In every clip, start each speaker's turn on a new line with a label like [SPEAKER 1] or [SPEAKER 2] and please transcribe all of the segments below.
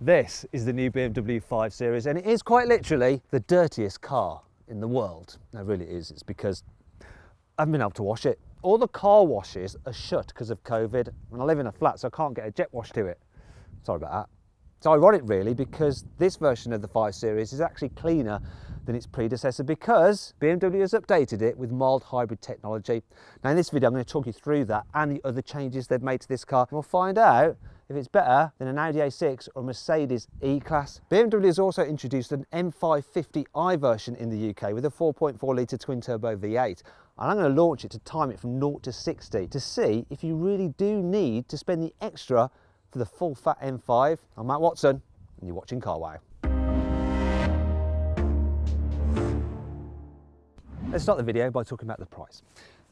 [SPEAKER 1] This is the new BMW 5 Series, and it is quite literally the dirtiest car in the world. No, it really is. It's because I haven't been able to wash it. All the car washes are shut because of COVID, and I live in a flat, so I can't get a jet wash to it. Sorry about that. It's ironic, really, because this version of the 5 Series is actually cleaner than its predecessor because BMW has updated it with mild hybrid technology. Now, in this video, I'm going to talk you through that and the other changes they've made to this car. We'll find out if it's better than an Audi A6 or a Mercedes E-Class. BMW has also introduced an M550i version in the UK with a 4.4 litre twin-turbo V8. And I'm going to launch it to time it from 0 to 60 to see if you really do need to spend the extra for the full fat M5. I'm Matt Watson, and you're watching CarWow. Let's start the video by talking about the price.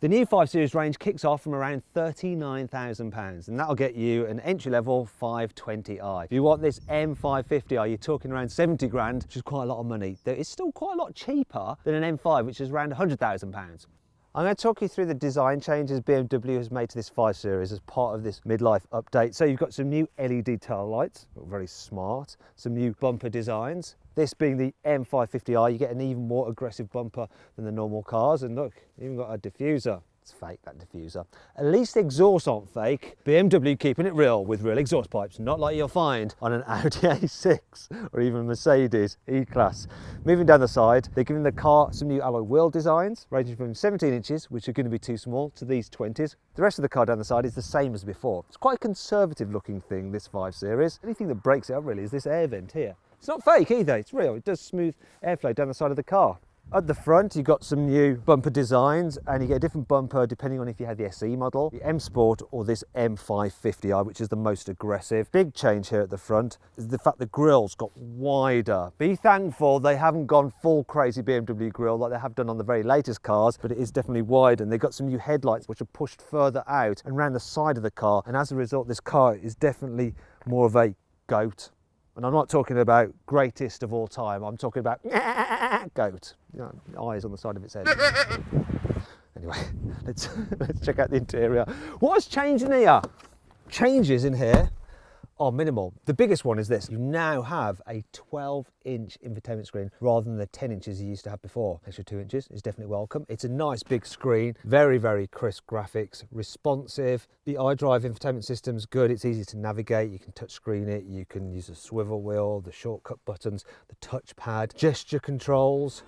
[SPEAKER 1] The new 5 Series range kicks off from around £39,000, and that'll get you an entry-level 520i. If you want this M550i, you're talking around 70 grand, which is quite a lot of money. It's still quite a lot cheaper than an M5, which is around £100,000. I'm going to talk you through the design changes BMW has made to this 5 Series as part of this midlife update. So you've got some new LED tail lights, very smart, some new bumper designs. This being the M550i, you get an even more aggressive bumper than the normal cars. And look, you've even got a diffuser. It's fake, that diffuser. At least the exhausts aren't fake. BMW keeping it real with real exhaust pipes, not like you'll find on an Audi A6 or even Mercedes E-Class. Moving down the side, they're giving the car some new alloy wheel designs, ranging from 17 inches, which are going to be too small, to these 20s. The rest of the car down the side is the same as before. It's quite a conservative looking thing, this 5 Series. The only thing that breaks it up really is this air vent here. It's not fake either, it's real. It does smooth airflow down the side of the car. At the front, you've got some new bumper designs, and you get a different bumper depending on if you had the SE model, the M Sport, or this M550i, which is the most aggressive. Big change here at the front is the fact the grille's got wider. Be thankful they haven't gone full crazy BMW grille like they have done on the very latest cars, but it is definitely wide, and they've got some new headlights which are pushed further out and around the side of the car, and as a result, this car is definitely more of a goat. And I'm not talking about greatest of all time, I'm talking about goat. You know, eyes on the side of its head. Anyway, let's check out the interior. What has changed in here? Changes in here are minimal. The biggest one is this. You now have a 12-inch infotainment screen rather than the 10 inches you used to have before. Extra 2 inches is definitely welcome. It's a nice big screen, very, very crisp graphics, responsive. The iDrive infotainment system's good. It's easy to navigate. You can touch screen it. You can use a swivel wheel, the shortcut buttons, the touchpad, gesture controls.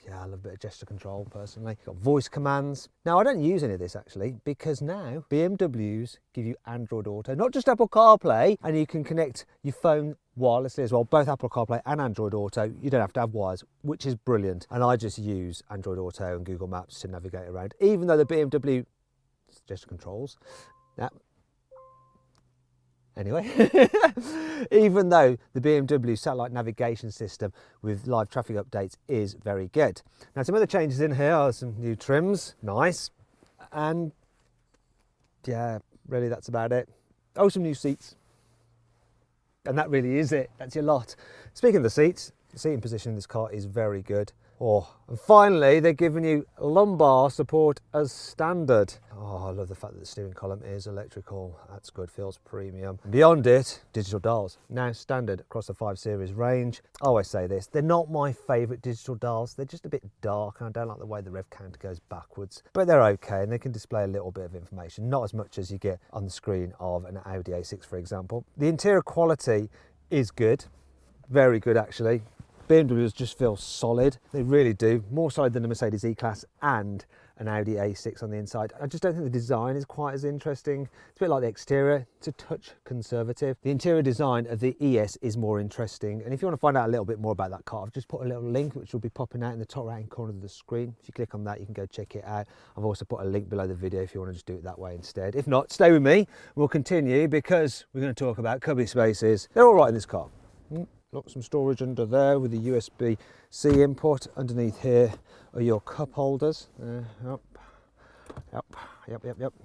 [SPEAKER 1] Yeah, I love a bit of gesture control personally. Got voice commands. Now, I don't use any of this actually because now BMWs give you Android Auto, not just Apple CarPlay, and you can connect your phone wirelessly as well, both Apple CarPlay and Android Auto. You don't have to have wires, which is brilliant. And I just use Android Auto and Google Maps to navigate around, even though the BMW gesture controls. Now, anyway, even though the BMW satellite navigation system with live traffic updates is very good. Now, some other changes in here are some new trims, nice, and yeah, really that's about it. Oh, some new seats, and that really is it. That's your lot. Speaking of the seats, the seating position in this car is very good. Oh, and finally, they're giving you lumbar support as standard. Oh, I love the fact that the steering column is electrical. That's good, feels premium. Beyond it, digital dials, now standard across the 5 Series range. I always say this, they're not my favourite digital dials. They're just a bit dark, and I don't like the way the rev counter goes backwards. But they're okay, and they can display a little bit of information, not as much as you get on the screen of an Audi A6, for example. The interior quality is good, very good actually. BMWs just feel solid, they really do, more solid than a Mercedes E-Class and an Audi A6 on the inside. I just don't think the design is quite as interesting. It's a bit like the exterior, it's a touch conservative. The interior design of the ES is more interesting, and if you want to find out a little bit more about that car, I've just put a little link which will be popping out in the top right hand corner of the screen. If you click on that, you can go check it out. I've also put a link below the video if you want to just do it that way instead. If not, stay with me, we'll continue because we're going to talk about cubby spaces. They're all right in this car. Look, some storage under there with the USB-C input. Underneath here are your cup holders. Yep.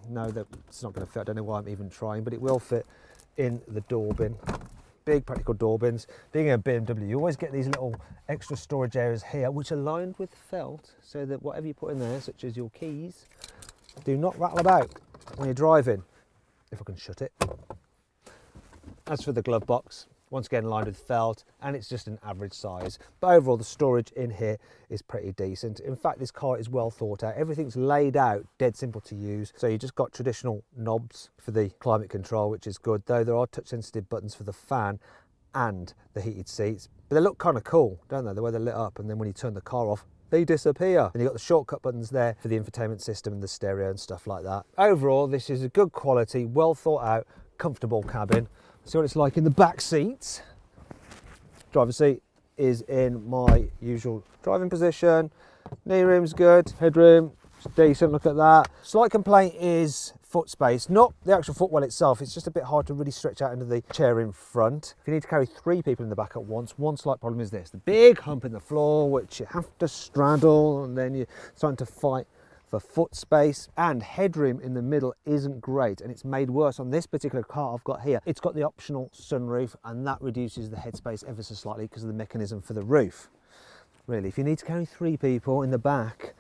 [SPEAKER 1] No, it's not going to fit. I don't know why I'm even trying, but it will fit in the door bin. Big practical door bins. Being a BMW, you always get these little extra storage areas here, which are lined with felt, so that whatever you put in there, such as your keys, do not rattle about when you're driving. If I can shut it. As for the glove box, once again lined with felt, and it's just an average size. But overall the storage in here is pretty decent. In fact, this car is well thought out. Everything's laid out, dead simple to use. So you just got traditional knobs for the climate control, which is good, though there are touch sensitive buttons for the fan and the heated seats. But they look kind of cool, don't they? The way they're lit up, and then when you turn the car off, they disappear. And you've got the shortcut buttons there for the infotainment system and the stereo and stuff like that. Overall, this is a good quality, well thought out, comfortable cabin. See what it's like in the back seats. Driver's seat is in my usual driving position. Knee room's good, headroom, it's decent, look at that. Slight complaint is foot space, not the actual footwell itself, it's just a bit hard to really stretch out into the chair in front. If you need to carry 3 people in the back at once, one slight problem is this, the big hump in the floor, which you have to straddle, and then you're starting to fight for foot space, and headroom in the middle isn't great, and it's made worse on this particular car I've got here. It's got the optional sunroof, and that reduces the headspace ever so slightly because of the mechanism for the roof. Really, if you need to carry 3 people in the back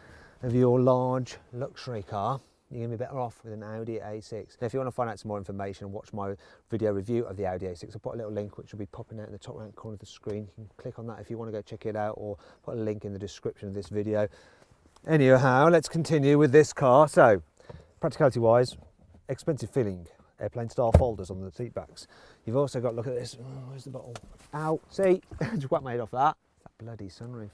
[SPEAKER 1] of your large luxury car, you're going to be better off with an Audi A6. Now, if you want to find out some more information and watch my video review of the Audi A6, I'll put a little link which will be popping out in the top right corner of the screen. You can click on that if you want to go check it out, or put a link in the description of this video. Anyhow, let's continue with this car. So, practicality wise, expensive feeling airplane style folders on the seat backs. You've also got, look at this, oh, where's the bottle? Ow, see, just whacked my head off that. That bloody sunroof.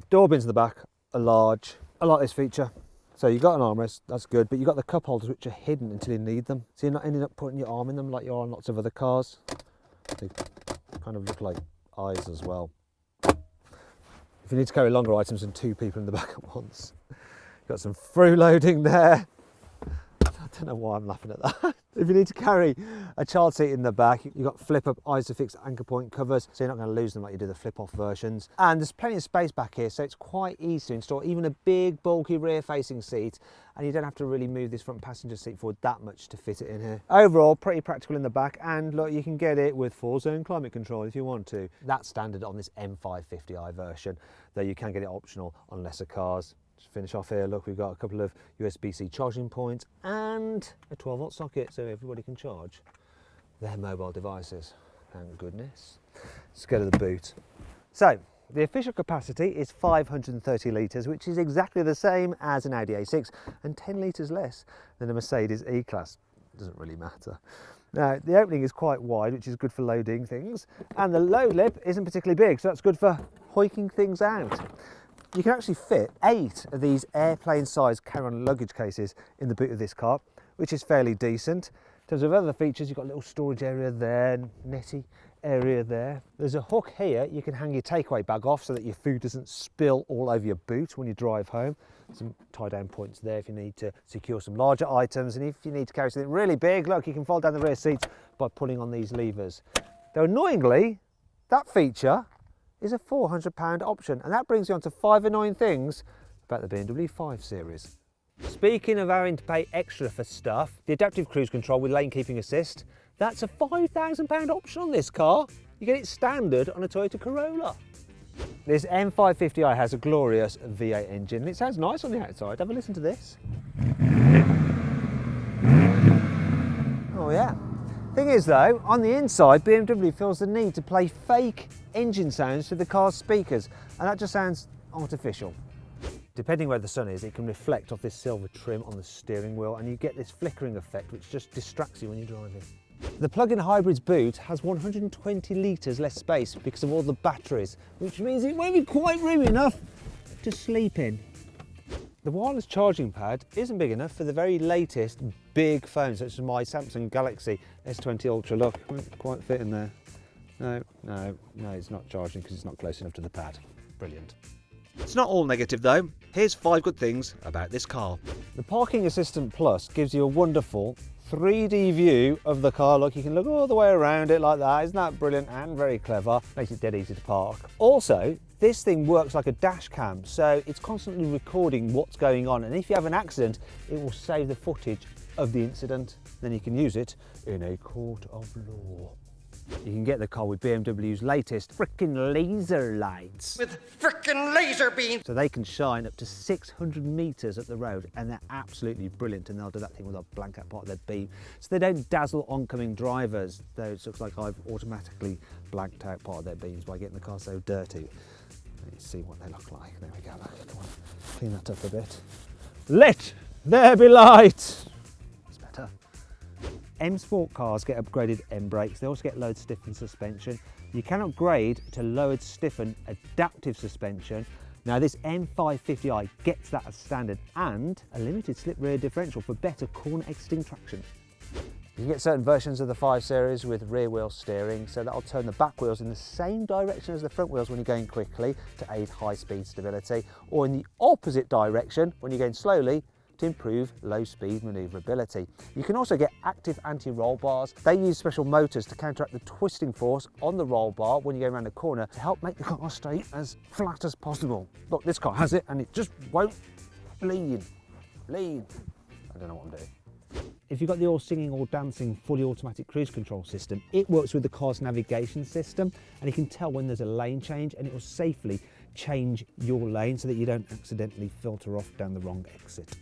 [SPEAKER 1] Door bins in the back are large. I like this feature. So you've got an armrest, that's good, but you've got the cup holders which are hidden until you need them. So you're not ending up putting your arm in them like you are on lots of other cars. They kind of look like eyes as well. If you need to carry longer items than 2 people in the back at once. Got some through loading there. I don't know why I'm laughing at that. If you need to carry a child seat in the back, you've got flip-up Isofix anchor point covers, so you're not going to lose them like you do the flip-off versions. And there's plenty of space back here, so it's quite easy to install even a big, bulky rear-facing seat, and you don't have to really move this front passenger seat forward that much to fit it in here. Overall, pretty practical in the back, and look, you can get it with 4-zone climate control if you want to. That's standard on this M550i version, though you can get it optional on lesser cars. Just finish off here, look, we've got a couple of USB-C charging points and a 12-volt socket so everybody can charge their mobile devices. Thank goodness. Let's go to the boot. So, the official capacity is 530 litres, which is exactly the same as an Audi A6 and 10 litres less than a Mercedes E-Class. Doesn't really matter. Now, the opening is quite wide, which is good for loading things, and the load lip isn't particularly big, so that's good for hoiking things out. You can actually fit 8 of these airplane-sized carry-on luggage cases in the boot of this car, which is fairly decent. In terms of other features, you've got a little storage area there, netty area there. There's a hook here you can hang your takeaway bag off so that your food doesn't spill all over your boot when you drive home. Some tie-down points there if you need to secure some larger items, and if you need to carry something really big, look, you can fold down the rear seats by pulling on these levers. Though annoyingly, that feature is a £400 option, and that brings you on to 5 annoying things about the BMW 5 Series. Speaking of having to pay extra for stuff, the adaptive cruise control with lane keeping assist, that's a £5,000 option on this car. You get it standard on a Toyota Corolla. This M550i has a glorious V8 engine, and it sounds nice on the outside. Have a listen to this. Oh yeah. Thing is though, on the inside, BMW feels the need to play fake engine sounds to the car's speakers, and that just sounds artificial. Depending where the sun is, it can reflect off this silver trim on the steering wheel, and you get this flickering effect which just distracts you when you're driving. The plug-in hybrid's boot has 120 litres less space because of all the batteries, which means it won't be quite roomy enough to sleep in. The wireless charging pad isn't big enough for the very latest big phones, such as my Samsung Galaxy S20 Ultra. Look, it won't quite fit in there. No, it's not charging because it's not close enough to the pad. Brilliant. It's not all negative though. Here's 5 good things about this car. The Parking Assistant Plus gives you a wonderful 3D view of the car. Look, you can look all the way around it like that. Isn't that brilliant and very clever? Makes it dead easy to park. Also, this thing works like a dash cam, so it's constantly recording what's going on, and if you have an accident, it will save the footage of the incident. Then you can use it in a court of law. You can get the car with BMW's latest frickin' laser lights.
[SPEAKER 2] With frickin' laser beams!
[SPEAKER 1] So they can shine up to 600 metres up the road, and they're absolutely brilliant, and they'll do that thing with a blank out part of their beam. So they don't dazzle oncoming drivers, though it looks like I've automatically blanked out part of their beams by getting the car so dirty. Let's see what they look like. There we go. Come on, clean that up a bit. Let there be light! That's better. M Sport cars get upgraded M brakes. They also get lowered stiffened suspension. You can upgrade to lowered stiffened adaptive suspension. Now this M550i gets that as standard, and a limited slip rear differential for better corner exiting traction. You can get certain versions of the 5 Series with rear wheel steering, so that'll turn the back wheels in the same direction as the front wheels when you're going quickly to aid high speed stability, or in the opposite direction when you're going slowly to improve low-speed manoeuvrability. You can also get active anti-roll bars. They use special motors to counteract the twisting force on the roll bar when you go around a corner to help make the car stay as flat as possible. Look, this car has it, and it just won't lean. I don't know what I'm doing. If you've got the all singing, all dancing, fully automatic cruise control system, it works with the car's navigation system, and you can tell when there's a lane change, and it will safely change your lane so that you don't accidentally filter off down the wrong exit.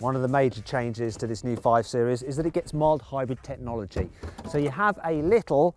[SPEAKER 1] One of the major changes to this new 5 Series is that it gets mild hybrid technology. So you have a little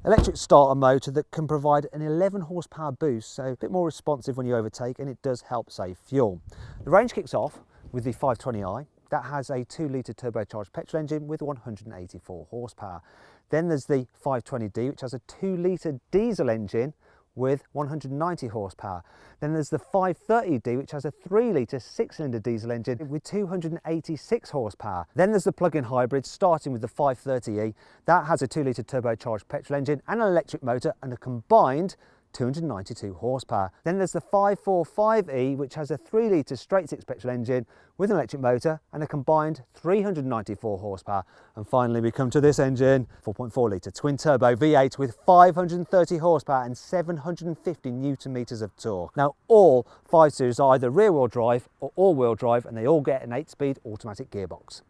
[SPEAKER 1] electric starter motor that can provide an 11 horsepower boost, so a bit more responsive when you overtake, and it does help save fuel. The range kicks off with the 520i. That has a 2-litre turbocharged petrol engine with 184 horsepower. Then there's the 520d, which has a 2-litre diesel engine with 190 horsepower. Then there's the 530d, which has a 3-litre 6-cylinder diesel engine with 286 horsepower. Then there's the plug-in hybrid, starting with the 530e. That has a 2-litre turbocharged petrol engine and an electric motor and a combined 292 horsepower. Then there's the 545e, which has a 3-litre straight-six petrol engine with an electric motor and a combined 394 horsepower. And finally we come to this engine, 4.4-litre twin-turbo V8 with 530 horsepower and 750 newton-meters of torque. Now all 5 Series are either rear-wheel drive or all-wheel drive, and they all get an 8-speed automatic gearbox.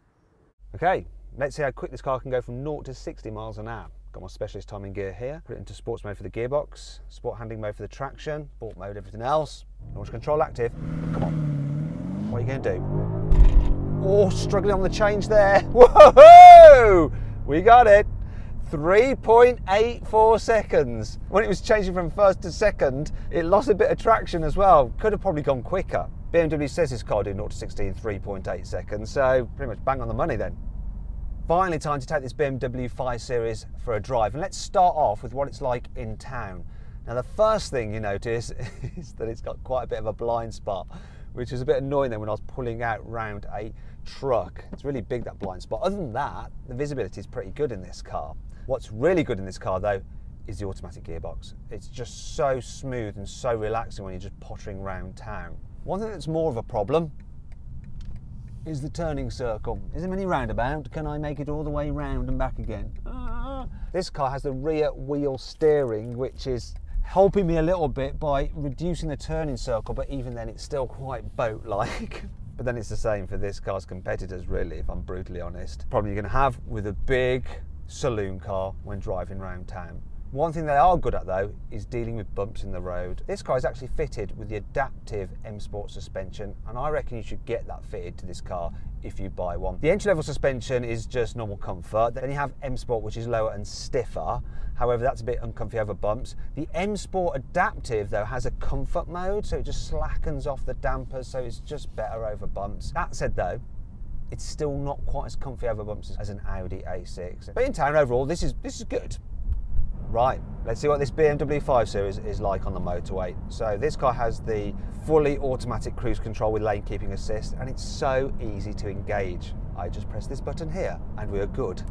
[SPEAKER 1] Okay, let's see how quick this car can go from 0 to 60 miles an hour. Got my specialist timing gear here. Put it into sports mode for the gearbox, sport handling mode for the traction, sport mode everything else. Launch control active. Come on. What are you going to do? Oh, struggling on the change there. Whoa! We got it. 3.84 seconds. When it was changing from first to second, it lost a bit of traction as well. Could have probably gone quicker. BMW says this car did 0 to 60 in 3.8 seconds, so pretty much bang on the money then. Finally, time to take this BMW 5 Series for a drive, and let's start off with what it's like in town. Now the first thing you notice is that it's got quite a bit of a blind spot, which is a bit annoying then when I was pulling out round a truck. It's really big, that blind spot. Other than that, the visibility is pretty good in this car. What's really good in this car though is the automatic gearbox. It's just so smooth and so relaxing when you're just pottering around town. One thing that's more of a problem is the turning circle. Is there any roundabout? Can I make it all the way round and back again? This car has the rear wheel steering, which is helping me a little bit by reducing the turning circle, but even then it's still quite boat-like. But then it's the same for this car's competitors, really, if I'm brutally honest. Problem you're going to have with a big saloon car when driving around town. One thing they are good at though is dealing with bumps in the road. This car is actually fitted with the adaptive M Sport suspension, and I reckon you should get that fitted to this car if you buy one. The entry level suspension is just normal comfort. Then you have M Sport, which is lower and stiffer. However, that's a bit uncomfy over bumps. The M Sport Adaptive though has a comfort mode, so it just slackens off the dampers, so it's just better over bumps. That said though, it's still not quite as comfy over bumps as an Audi A6. But in town overall, this is good. Right, let's see what this BMW 5 Series is like on the motorway. So this car has the fully automatic cruise control with lane keeping assist, and it's so easy to engage. I just press this button here and we're good.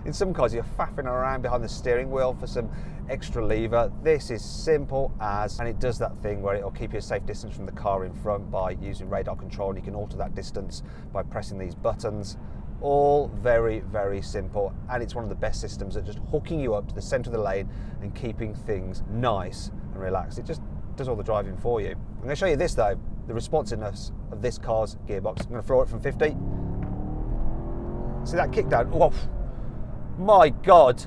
[SPEAKER 1] In some cars you're faffing around behind the steering wheel for some extra lever. This is simple as, and it does that thing where it'll keep you a safe distance from the car in front by using radar control, and you can alter that distance by pressing these buttons. All very, very simple, and it's one of the best systems at just hooking you up to the centre of the lane and keeping things nice and relaxed. It just does all the driving for you. I'm going to show you this though, the responsiveness of this car's gearbox. I'm going to throw it from 50. See that kickdown? Oh my God,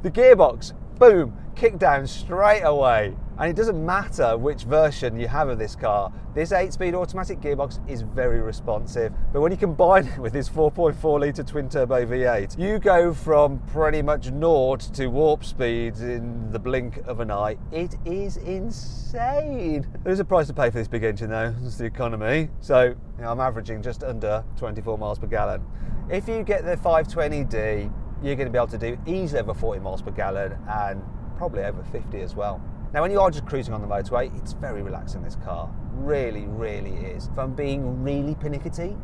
[SPEAKER 1] The gearbox, boom, kick down straight away. And it doesn't matter which version you have of this car, this 8-speed automatic gearbox is very responsive. But when you combine it with this 4.4 litre twin turbo V8, you go from pretty much 0 to warp speeds in the blink of an eye. It is insane. There's a price to pay for this big engine though, it's the economy. So I'm averaging just under 24 miles per gallon. If you get the 520D, you're going to be able to do easily over 40 miles per gallon and probably over 50 as well. Now when you are just cruising on the motorway, it's very relaxing, this car. Really, really is. If I'm being really pernickety,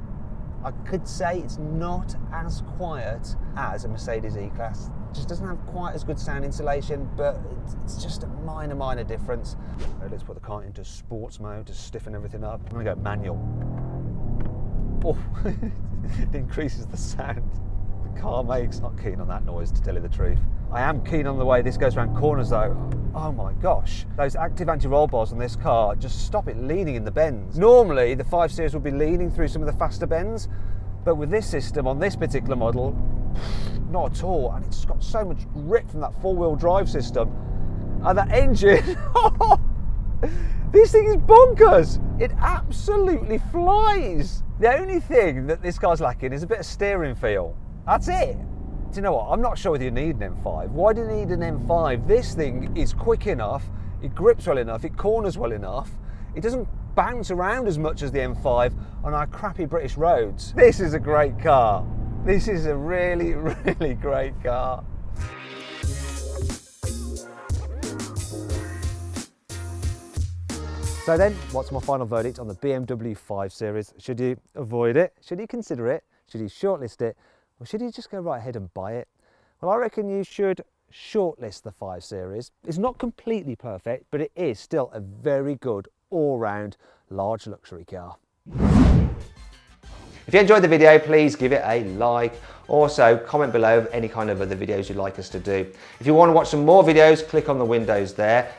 [SPEAKER 1] I could say it's not as quiet as a Mercedes E-Class. It just doesn't have quite as good sound insulation, but it's just a minor difference. Let's put the car into sports mode to stiffen everything up. I'm gonna go manual. Oh, it increases the sound the car makes. Not keen on that noise, to tell you the truth. I am keen on the way this goes around corners though. Oh my gosh, those active anti-roll bars on this car just stop it leaning in the bends. Normally the 5 Series would be leaning through some of the faster bends, but with this system on this particular model, not at all. And it's got so much grip from that 4-wheel drive system. And that engine, this thing is bonkers. It absolutely flies. The only thing that this car's lacking is a bit of steering feel. That's it. Do you know what? I'm not sure whether you need an M5. Why do you need an M5? This thing is quick enough, it grips well enough, it corners well enough, it doesn't bounce around as much as the M5 on our crappy British roads. This is a great car. This is a really, really great car. So then, what's my final verdict on the BMW 5 Series? Should you avoid it? Should you consider it? Should you shortlist it? Or should you just go right ahead and buy it? Well, I reckon you should shortlist the 5 Series. It's not completely perfect, but it is still a very good all-round large luxury car. If you enjoyed the video, please give it a like. Also, comment below any kind of other videos you'd like us to do. If you want to watch some more videos, click on the windows there.